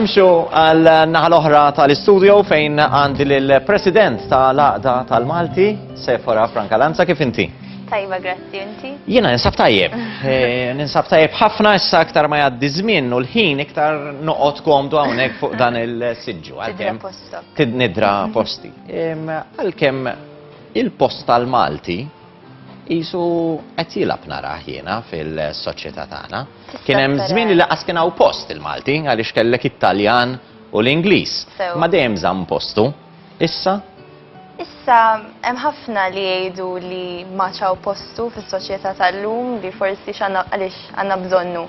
Nimxu għal naħa l-oħra tal-istudio fejn għandi l-President tal-Għaqda tal-Malti, Sephora Francalanza, kif inti? Tajba, grazzi, inti? Jiena ninsab tajjeb. Ninsab tajjeb ħafna issa aktar ma jgħaddi żmien u l-ħin iktar noqgħod komdu hawnhekk fuq dan il-siġġu. Tidra postok. Nidra posti. Għalkemm il-post tal-Malti jisu qed jilab nara jiena fil-soċjetà tagħna. Kien hemm żmien li laqas kien hawn post il-Malti għaliex kellek it-Taljan u l-Ingliż. Ma dejjem żamm postu. Issa? Issa hemm ħafna li jgħidu li ma ċaw postu fis-soċjetà tal-lum li forsi għaliex għandna bżonnu.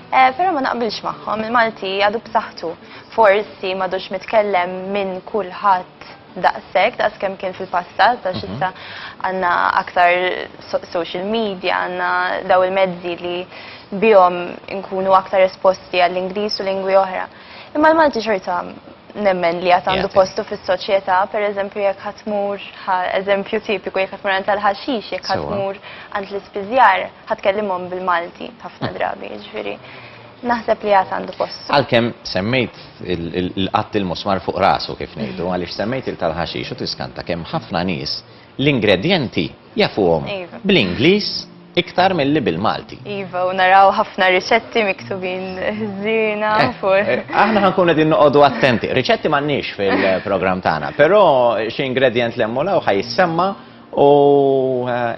Però ma naqbilx magħhom. Il-Malti għadu b'saħħtu. Forsi m'għadux mitkellem minn kulħadd daqshekk, daqs kemm kien fil-passat, għax issa għandna aktar social media, għandna daw il-mezzi li bihom nkunu aktar esposti għall-Ingliż u lingwi oħra. Imma l-Malti xorta nemmen li għandu postu fis-soċjetà, per eżempju jekk ħatmur, eżempju tipiku jekk ħatmur għand tal-ħaxix, jekk ħatmur għand l-ispiżjar, ħatkellimhom bil-Malti ħafna drabi, ġifieri. Naħseb li għandu postu. Għalkemm semmejt il-qatt il-musmar fuq rasu kif ngħidu, għaliex semmejt il-tal-ħaxix u tiskanta kemm ħafna nies l-ingredjenti jafuhom bl-Ingliż iktar milli bil-Malti. Iva, u naraw ħafna riċetti miktubin żiena fuq. Aħna ħankun qegħdin noqogħdu attenti. Riċetti m'għandniex fil-programm tagħna, però xi ingredient li hemm ħajsemma u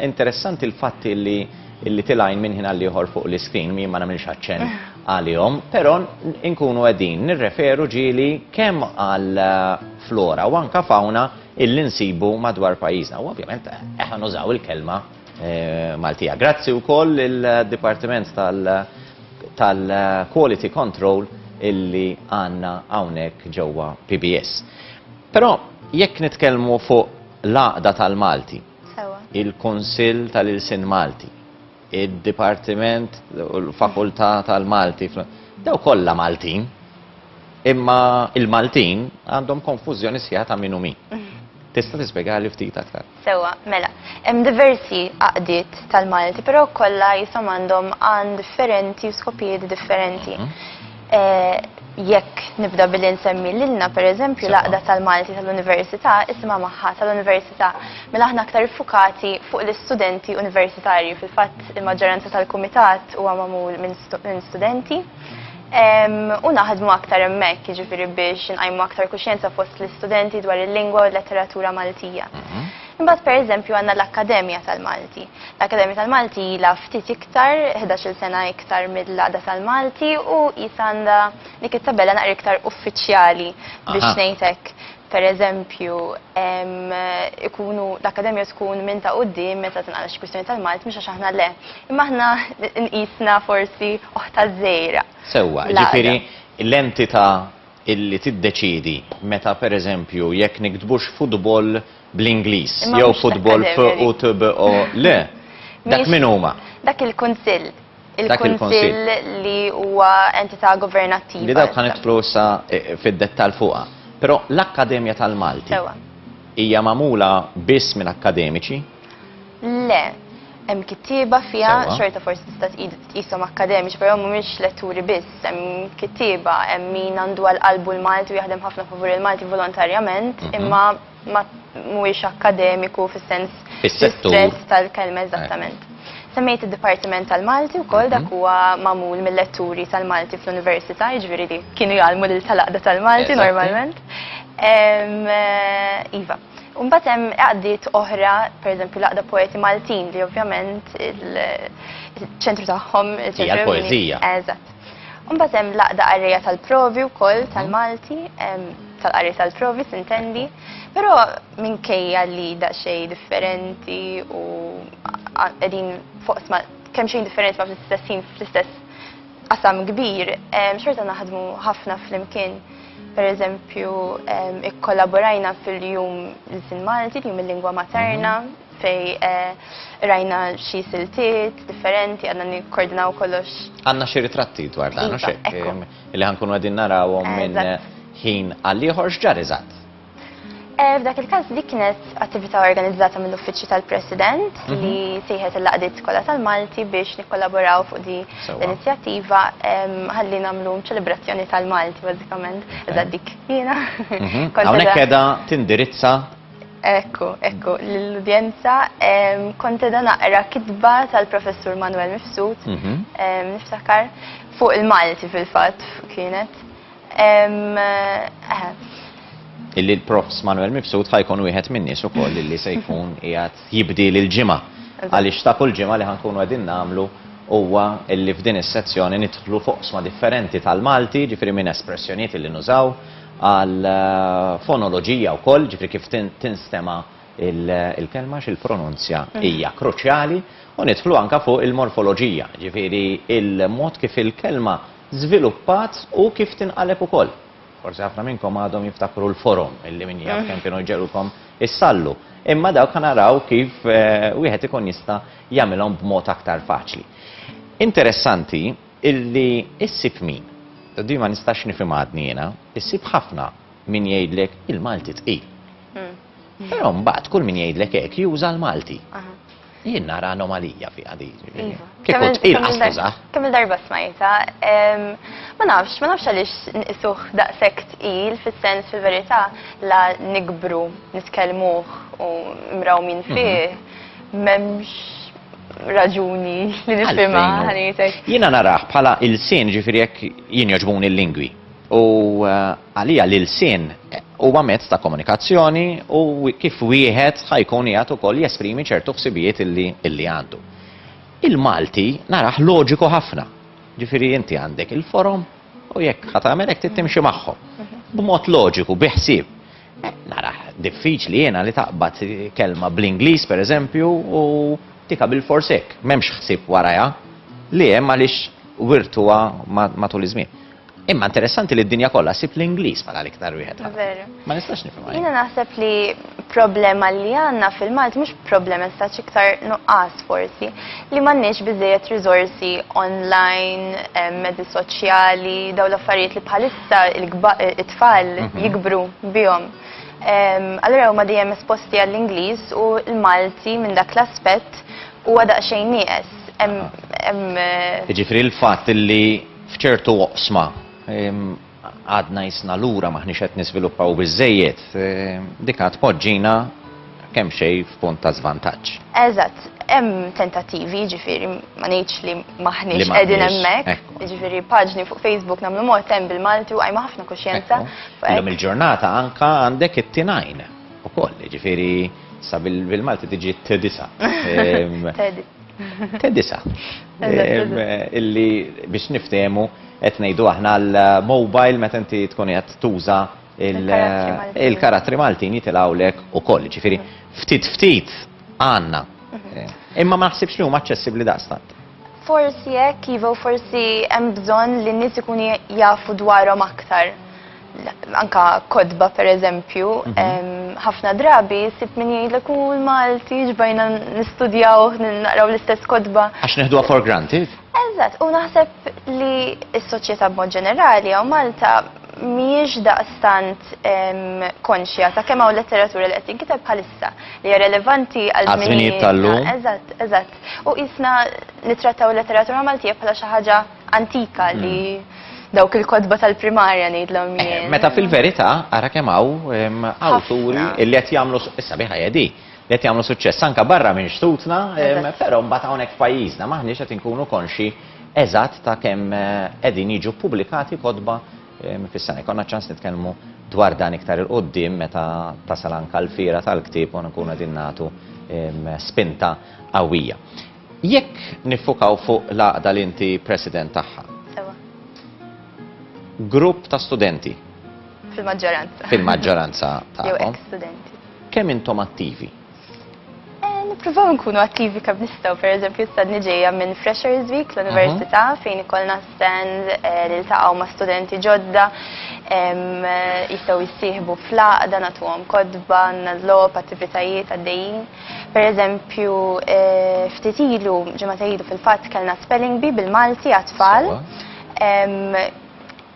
interessanti l-fatt illi tilgħin minn ħin għal ieħor fuq l-iskrin min ma nagħmilx aċċenn għalihom, però nkunu qegħdin nirreferu ġieli kemm għal flora u anke fauna illi nsibu madwar pajjiżna. U ovvjament aħna nużaw il-kelma Maltija. Grazzi wkoll il-Dipartiment tal-Quality Control illi għandna hawnhekk ġewwa PBS. Però jekk nitkellmu fuq l-Għaqda tal-Malti, il-Kunsill tal-Ilsin Malti, id-Dipartiment u l-Fakultà tal-Malti, daw kollha Maltin, imma il-Maltin għandhom konfużjoni sħiħa ta' min u min. Tista' tispjegali ftit aktar? Sewa, mela, hemm diversi għaqdiet tal-Malti, però kollha jisom għandhom għan differenti u skopijiet differenti. Jekk nibda billi nsemmi lilna, per eżempju, l-Għaqda tal-Malti tal-Università, isma' magħha tal-Università, mela aħna aktar iffukati fuq l-istudenti universitarji. Fil-fatt il-maġġoranza tal-Kumitat huwa magħmul minn studenti. U naħdmu aktar hemmhekk, jiġifieri biex inqajmu aktar kuxjenza fost l-istudenti dwar il-lingwa u l-letteratura Maltija. Imbagħad pereżempju għandna l-Akkademja tal-Malti. L-Akkademja tal-Malti ilha ftit iktar, 11-il sena iktar mill-Għaqda tal-Malti u jisa għandha dik it-tabella naqra iktar uffiċjali biex ngħidlek. Pereżempju, l-Akkademja tkun minn ta' quddiem meta tinqala xi kwistjoni tal-Malti mhux għax aħna le. Imma aħna nqisna forsi oħta żgħira. Sewwa, ġifieri l-entità illi tiddeċidi meta pereżempju jekk nikdbux futbol bl-Ingliż jew futbol FUTBO le, dak min huma? Dak il-Kunsill. Il-Kunsill li huwa entità governattiva. Li dak ħanidħlu issa fid-dettall fuqha. Però l-Akkademja tal-Malti hija magħmula biss minn akkademiċi? Le, hemm kittieba fiha xorta forsi tista' tqishom akkademiċi, però mhumiex letturi biss, hemm kittieba, hemm min għandu għall-qalbu l-Malti u jaħdem ħafna favur il-Malti volontarjament, imma mhuwiex akademiku fis-sens stress tal-kelma eżattament. Semmejt id-Dipartiment tal-Malti wkoll dak huwa magħmul mill-letturi tal-Malti fl-Università, jiġifieri li kienu jgħalmu lil tal-Għaqda tal-Malti normalment. Iva. Mbagħad hemm għaqdiet oħra, pereżempju l-Għaqda Poeti Maltin li ovvjament il-ċentru tagħhom hija l-poeżija. Eżatt. Mbagħad hemm l-Għaqda Qarrija tal-Provi wkoll tal-Malti, tal-Qarrija tal-Provi sintendi, però minkejja li daqsxejn differenti u qegħdin foqsma kemm xejn differenti ma fl-istess qasam kbir, xorta naħdmu ħafna flimkien. Pereżempju, ikkollaborajna fil-jum l-Sin Malti, li mill-lingwa materna, fej rajna xi siltiet differenti, għandna nikkoordinaw kollox. Għandna xi ritratti dwar dan, li ħankunu qegħdin narawhom minn ħin għal ieħor x'ġar eżatt. F'dak il-każ dik kienet attività organizzata mill-Uffiċċju tal-President li sejħet il-Laqdiet kollha tal-Malti biex nikkollaboraw fuq di l-inizjattiva ħalli nagħmlu ċelebrazzjoni tal-Malti bażikament. Eżatt dik jiena. Hawnhekk qiegħda tindirizza. Ekku, l-udjenza kont qiegħda naqra kitba tal-Professur Manuel Mifsud, niftakar, fuq il-Malti fil-fatt kienet. Illi l-Profs Manuel Mifsud ħajkun wieħed minn nies ukoll illi se jkun qiegħed jibdi lil-ġimgħa. Għaliex ta' kull ġimgħa li ħankunu qegħdin nagħmlu huwa illi f'din is-sezzjoni nidħlu fuq oqsma differenti tal-Malti, ġifieri minn espressjonijiet illi nużaw għal fonoloġija wkoll, ġifieri kif tinstema' il-kelma x'il-pronunzja hija kruċjali, u nidħlu anke fuq il-morfoloġija, ġifieri il-mod kif il-kelma żviluppat u kif tinqaleb ukoll. Forse ħafna minnkom għadhom jiftakru l-forum illi min jaf kemm kienu jġelulkom issallu. Imma dawk naraw kif wieħed ikun jista' jagħmilhom b'mod aktar faċli. Interessanti illi issib min, di ma nistax nifhem għadni jiena, issib ħafna min jgħidlek il-Malti tqil. Però mbagħad kull min jgħidlek hekk juża l-Malti. Jien nara anomalija fi għadi. Kieku tqil qasduża. Kemm il-darba smajta. Ma nafx għaliex nqisuh daqshekk tqil fis-sens fil-verità la nikbru, nitkellmuh u mrawmin fih m'hemmx raġuni li nifhimha ħanitek. Jiena narah bħala il-sien ġifieri jekk jien jogħġbuni l-lingwi. U għalija l-sien huwa mezz ta' komunikazzjoni u kif wieħed ħajkun jagħtu ukoll jesprimi ċertu ħsibijiet illi għandu. Il-Malti narah loġiku ħafna. Ġifieri inti għandek il-forum u jekk ħadd tagħmel hekk timxi magħhom. B'mod loġiku, biħsieb. Narah diffiċli jiena li taqbad kelma bl-Ingliż pereżempju u tika bil-fors hekk, m'hemmx ħsieb warajha li hemm għaliex wirtuha matul iż-żmien. Imma interessanti li d-dinja kollha ssib l-Ingliż bħala l-iktar wieħed. Ma nistax nifhem. Jiena naħseb li problema li għandna fil-Malti mhux problema stax iktar nuqqas forsi li m'għandniex biżejjed riżorsi online, mezzi soċjali, dawn l-affarijiet li bħalissa it-tfal jikbru bihom. Allura huma dejjem esposti għall-Ingliż u l-Malti minn dak l-aspett huwa daqsxejn nieqes. Jiġifieri l-fatt li f'ċertu oqsma għadna jisna lura maħniex qed niżviluppaw biżejjed, dik tpoġġina kemm xejn f'punt ta' żvantaġġ. Eżatt, hemm tentattivi, ġifieri ma ngħidx li maħniex qegħdin hemmhekk, ġifieri paġni fuq Facebook nagħmlu mod hemm bil-Malti u qajma ħafna kuxjenza. Illum il-ġurnata anke għandek it-tinajn ukoll, ġifieri sa bil-Malti tiġi t-disa. T-disa. Illi biex niftehmu qed ngħidu aħna l-mobile meta inti tkun qed tuża il-karattri Maltin jitilgħulek ukoll, ġifieri ftit għandna. Imma ma naħsibx li huma aċċessibbli daqstant. Forsi hekk iva forsi hemm bżonn li n-nies ikunu jafu dwarhom aktar. Anka kodba pereżempju, ħafna drabi sib min jgħidlek u l-Malti ġbajna nistudjaw, naqraw l-istess kodba. Għax neħduha for granted? Eżatt, u naħseb li s-soċjetà b'mod ġenerali għaw Malta mhijiex daqstant konxja ta' kemm hawn letteratura li qed tinkiteb bħalissa li hija relevanti għal żminijiet tal-lum. Eżatt. U qisna nittrattaw letteratura Maltija bħala xi ħaġa antika li dawk il-kodba tal-primarja ngħidlhom jien. Meta fil-verità ara kemm hawn awturi li qed jagħmlu issa biħa li qed jagħmlu suċċess anke barra minn xtutna, però mbagħad hawnhekk f'pajjiżna maħniex qed inkunu konxi eżatt ta' kemm qegħdin jiġu pubblikati kodba fis-sena. Jkollna ċans nitkellmu dwar dan iktar il-qudiem meta tasal anke l-fiera tal-ktieb u nkunu qegħdin nagħtu spinta qawwija. Jekk niffukaw fuq l-Għaqda li inti president tagħha. Grupp ta' studenti. Fil-maġġoranza. Fil-maġġoranza tagħhom. Jew ex-studenti. Kemm intom attivi? Nippruvaw nkunu attivi kemm nistgħu, pereżempju stadni ġejja minn Freshers Week l-Università fejn ikollna stand li ltaqgħu ma' studenti ġodda jistgħu jissieħbu fl-Għaqda nagħtuhom kodba, nagħżlhom attivitajiet għaddejjin. Pereżempju ftit ilu ġimgħa ilu fil-fatt kellna spelling bee bil-Malti għat-tfal.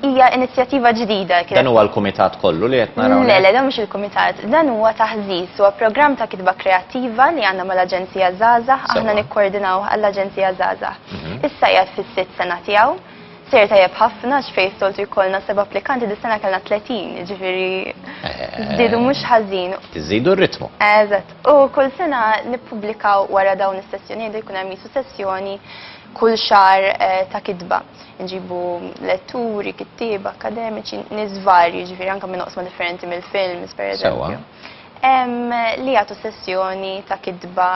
hija inizjattiva ġdida. Dan huwa l-Kumitat kollu li qed naraw. Le, dan mhux il-Kumitat, dan huwa taħżis, huwa programm ta' kitba kreattiva li għandna mal-Aġenzija Żgħażagħ, aħna nikkoordinaw għall-Aġenzija Żgħażagħ. Issa qiegħed fis-sitt sena tiegħu, ser tajjeb ħafna x'fejn soltu jkollna 7 applikanti, dis-sena kellna 30, ġifieri żdiedu mhux ħażin. Tiżidu r-ritmu. Eżatt. U kull sena nippubblikaw wara dawn is-sessjonijiet jkun hemm sessjoni kull xahar ta' kitba. Nġibu letturi, kittieba, akademiċi, nies varji, ġifieri anke minn oqsma differenti mill-films, pereżempju. Li għatu sessjoni ta' kitba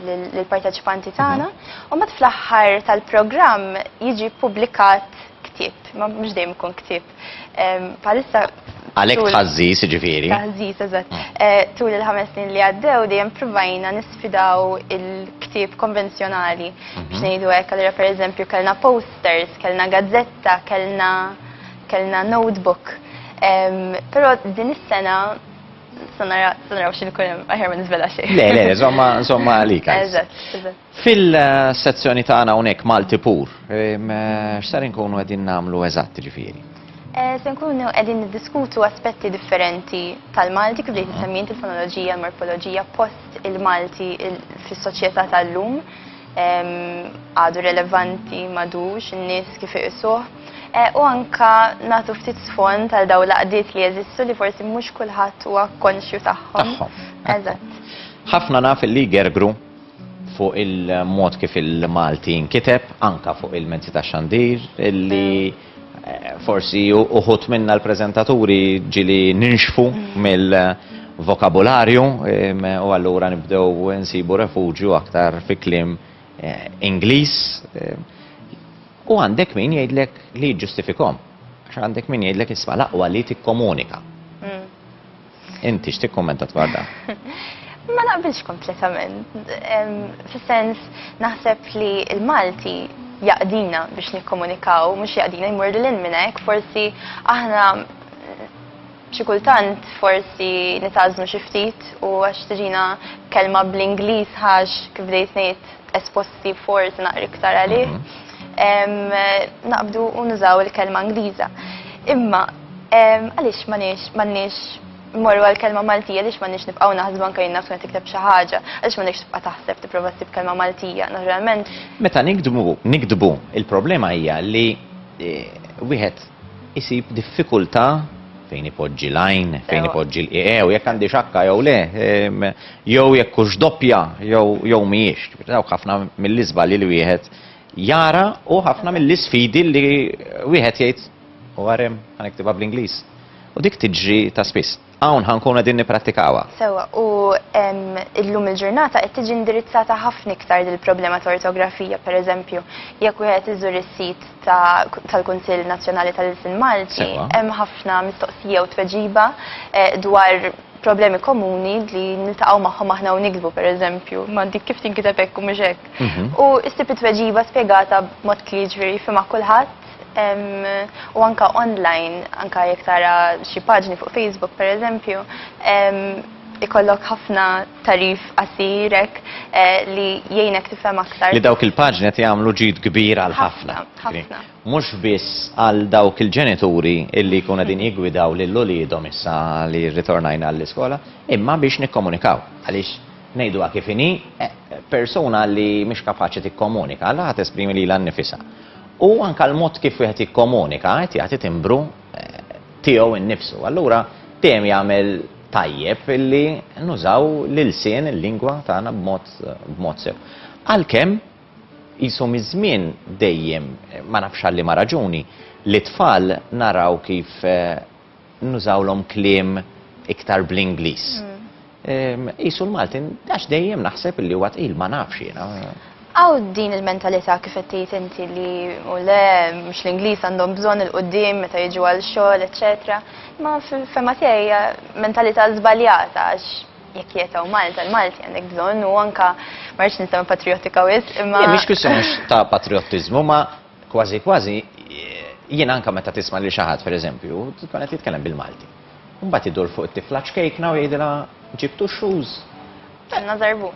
lill-parteċipanti tagħna, u mat fl-aħħar tal-programm jiġi publikat ktieb, ma mhux dejjem ikun ktieb. Palissa għalhekk tħażżis ġifieri. Taħżis, eżatt. Tul il-5 snin li għaddew dejjem provajna nisfidaw il-ktieb konvenzjonali. Biex ngħidu hekk, allura pereżempju kellna posters, kellna gazzetta, kellna notebook. Però din is-sena sanaraw xin ikun aħjar ma nizvela xejn. Le, insomma għalik. Eżatt. Fil-sezzjoni tagħna hawnhekk Malti Pur, x'sar inkunu qegħdin nagħmlu eżatt ġifieri? Se nkunu qegħdin niddiskutu aspetti differenti tal-Malti kif bdejt issemmin il-fonoloġija, l-morfoloġija post il-Malti fis-soċjetà tal-lum għadu relevanti madux in-nies kif iqisuh. U anka nagħtu ftit sfond tal dawn l-għaqdiet li jeżistu li forsi mhux kulħadd huwa konxju tagħhom. Eżatt. Ħafna naf li gergru fuq il-mod kif il-Malti nkiteb, anka fuq il-mezzi tax-xandir, illi forsi uħut minna l-preżentaturi ġili ninxfu mill-vokabularju u allura nibdew nsibu refuġju aktar fi kliem Ingliż. U għandek min jgħidlek li ġustifikom, għax għandek min jgħidlek isma' l-aqwa li tikkomunika. Inti x'tikkommenta dwar dan? Ma naqbilx kompletament. Fis-sens naħseb li l-Malti jaqdina biex nikkomunikaw, mhux jaqdina jmur lil minn hekk, forsi aħna xi kultant forsi nitażnu xi ftit u għax tiġina kelma bl-Ingliż ħax kif bdejt ngħid esposti forsi naqri iktar għalih. Naqbdu u nużaw il-kelma Ingliża. Imma għaliex m'għandniex mmorru għall-kelma Maltija, għaliex m'għandniex nibqgħu naħsbu anke jien nafsu tikteb xi ħaġa, għaliex m'għandekx tibqa' taħseb tipprova ssib kelma Maltija, naturalment. Meta nikdbu, il-problema hija li wieħed isib diffikultà fejn ipoġġi lajn, fejn ipoġġi l-qiegħu, jekk għandi xakka jew le, jew jekk hux doppja jew mhijiex. Dawk ħafna mill-iżbal li wieħed jara u ħafna mill-isfidi li wieħed jgħid u għarem ħaniktiba bl-Ingliż. U dik tiġri ta' spiss. Hawn ħankun qegħdin nipprattikawha. Sewa, u illum il-ġurnata qed tiġi indirizzata ħafna iktar dil-problema ta' ortografija, pereżempju, jekk wieħed iżur is-sit tal-Kunsill Nazzjonali tal-Ilsien Malti, hemm ħafna mistoqsija u tweġiba dwar problemi komuni li niltaqgħu magħhom aħna u nikdbu pereżempju, ma dik kif tinkiteb hekk u mhux hekk. U issib it-tweġiba spjegata b'mod kli ġifieri fihimha kulħadd. U anka online, anka jekk tara xi paġni fuq Facebook pereżempju, ikollok ħafna tarif qasirek li jgħinek tifhem aktar. Li dawk il-paġni qed jagħmlu ġid kbir għal ħafna. Mhux biss għal dawk il-ġenituri illi jkunu qegħdin jigwidaw lil uliedhom issa li rritornajna għall-iskola, imma biex nikkomunikaw. Għaliex ngħiduha kif inhi persuna li mhix kapaċi tikkomunika, alla ħadd esprimi lilha nnifisha. U anke l-mod kif wieħed jikkomunika qed jagħti timbru tiegħu innifsu. Allura dejjem jagħmel tajjeb illi nużaw l-ilsien il-lingwa tagħna b'mod sew. Għalkemm qishom iż-żmien dejjem ma nafx għalli ma raġuni li tfal naraw kif nużawlhom kliem iktar bl-Ingliż. Qisu l-Malti għax dejjem naħseb illi huwa tqil ma nafx jiena. Għaw din il-mentalità kif qed tgħid inti li u le mhux l-Ingliż għandhom bżonn il-qudiem meta jiġu għal xogħol, eċetera. Ma fil-fema tiegħi hija mentalità żbaljata għax jekk jietaw Malta, l-Malti għandek bżonn u anke ma rridx ninsema patriotika wisq imma. Mhix kwistjoni ta' patriottiżmu, ma kważi jien anke meta tisma' lil xi ħadd pereżempju, tkun qed jitkellem bil-Malti. Mbagħad idur fuq it-tifla ċkejkna u jgħidilha ġibtu shoes. Għanna zarbun.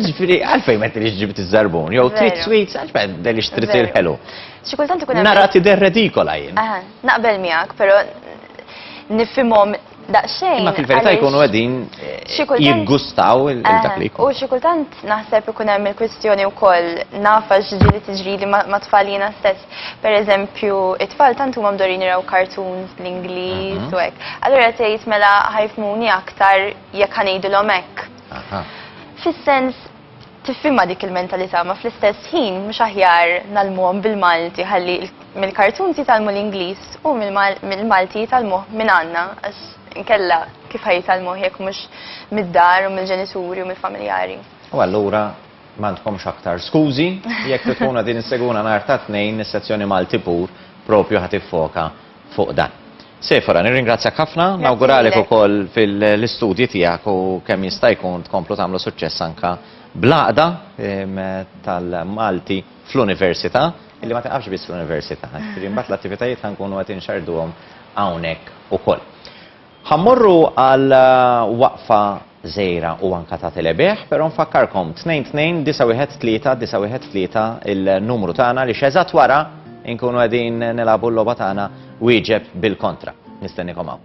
Ġifiri, għalfej metti li ġibit iż-żarbun, jew trid sweets, għax metti li xtrit il-ħelu. Xi kultant ikun hemm. Nara tidher redikola jien. Naqbel miegħek, però nifhimhom daqsxejn. Ma fil-verità jkunu qegħdin jiggustaw il-dak li jkun. U xi kultant naħseb ikun hemm il-kwistjoni wkoll nafa x'ġieli tiġrili ma' tfalina stess. Pereżempju, it-tfal tant huma mdorin jaraw cartoons l-Ingliż u hekk. Allura tgħid mela ħajfmuni aktar jekk ħanejdilhom hekk. Fis-sens tifhimha dik il-mentalità ma fl-istess ħin mhux aħjar nagħlmuhom bil-Malti ħalli mill-kartuns jitalmu l-Ingliż u mill-Malti jitalmu minn għandna għax inkella kif ħajtalmu jekk mhux mid-dar u mill-ġenituri u mill-familjari. U allura m'għandkomx aktar skużi jekk tkun din is-seguna nhar ta' tnejn is-sezzjoni Malti Pur propju ħad tiffoka fuq dan. Sephora, nirringrazzjak ħafna, nawguralek ukoll fil-istudji tiegħek u kemm jista' jkun tkomplu tagħmlu suċċess anka bl-Għaqda tal-Malti fl-Università, illi ma taqafx biss fl-Università, imbagħad l-attivitajiet ħankunu qed inxarduhom hawnhekk ukoll. Ħammorru għal waqfa żejra u anka ta' telebeħ, però nfakkarkom 22-913-913 il-numru tagħna li xeżat wara inkunu qegħdin nilagħbu l-logħba tagħna wieġeb bil-kontra. Nistennikom hawn.